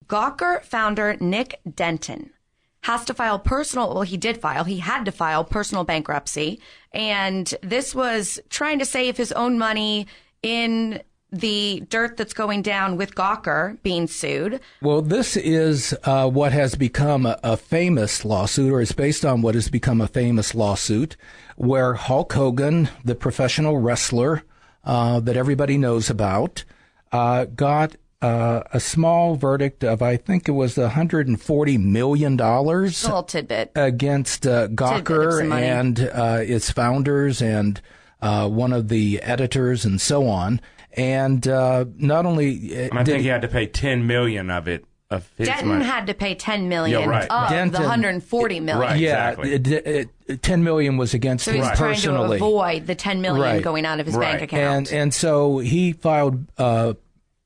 Gawker founder Nick Denton has to file he had to file personal bankruptcy. And this was trying to save his own money in the dirt that's going down with Gawker being sued. Well, this is what has become a famous lawsuit, or is based on what has become a famous lawsuit, where Hulk Hogan, the professional wrestler that everybody knows about, got a small verdict of, I think it was $140 million. A little tidbit. Against Gawker and its founders and one of the editors and so on. And not only I think he had to pay $10 million of it. Of his Denton money. had to pay $10 million of Denton, the $140 million. Right, yeah, exactly. $10 million was against him personally. So he's trying to avoid the $10 million going out of his bank account. And so he filed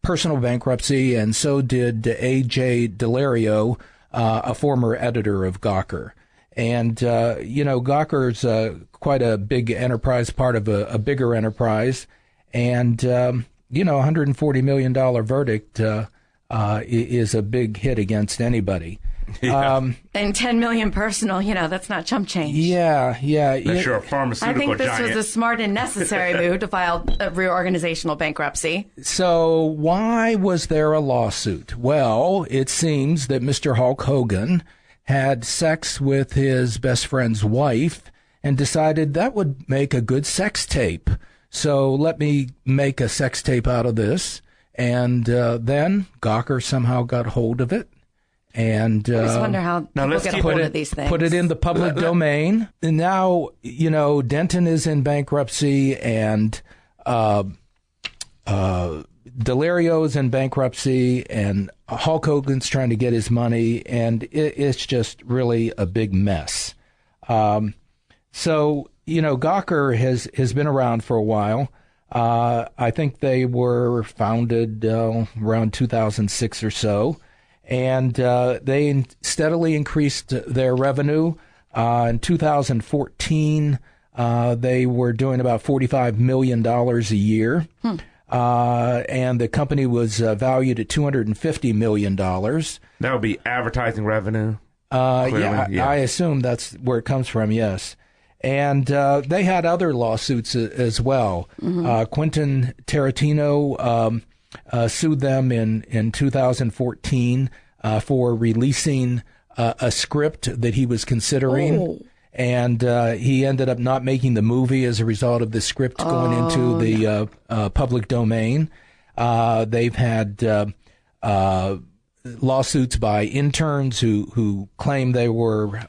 personal bankruptcy, and so did A.J. Delario, a former editor of Gawker. And, Gawker's quite a big enterprise, part of a bigger enterprise. And, $140 million verdict is a big hit against anybody. Yeah. And $10 million personal, that's not chump change. Yeah. Unless you're a pharmaceutical giant. I think this giant. was a smart and necessary move to file a reorganizational bankruptcy. So why was there a lawsuit? Well, it seems that Mr. Hulk Hogan had sex with his best friend's wife and decided that would make a good sex tape. So let me make a sex tape out of this. And then Gawker somehow got hold of it. And I just wonder how people get hold of these things. Put it in the public domain. And now, Denton is in bankruptcy, and Delario's in bankruptcy, and Hulk Hogan's trying to get his money, and it's just really a big mess. So, Gawker has been around for a while. I think they were founded around 2006 or so. And they steadily increased their revenue. In 2014, they were doing about $45 million a year. And the company was valued at $250 million. That would be advertising revenue? Yeah, I assume that's where it comes from, yes. And they had other lawsuits as well. Quentin Tarantino sued them in 2014 for releasing a script that he was considering. And he ended up not making the movie as a result of the script going into the public domain. They've had lawsuits by interns who claim they were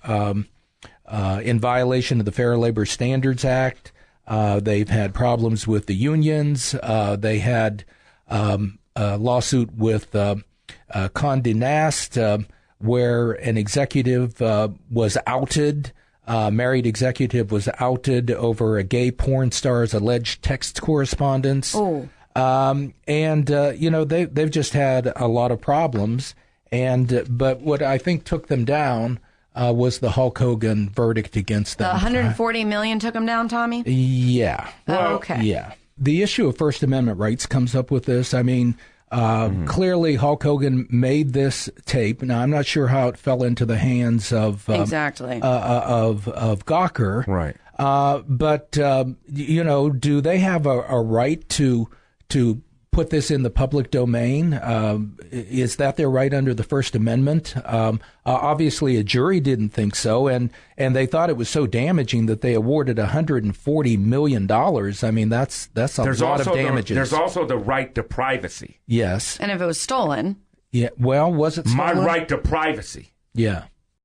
in violation of the Fair Labor Standards Act. They've had problems with the unions. They had a lawsuit with Condé Nast, where an executive was outed. Married executive was outed over a gay porn star's alleged text correspondence. They've just had a lot of problems. But what I think took them down was the Hulk Hogan verdict against them. The $140 million took them down, Tommy? Yeah. Okay. Yeah. The issue of First Amendment rights comes up with this. I mean, clearly Hulk Hogan made this tape. Now, I'm not sure how it fell into the hands of exactly of Gawker. Right. But do they have a right to put this in the public domain? Is that their right under the First Amendment? Obviously, a jury didn't think so, and they thought it was so damaging that they awarded $140 million. I mean, that's a lot of damages. There's also the right to privacy. Yes. And if it was stolen. Yeah. Well, was it stolen? My right to privacy. Yeah.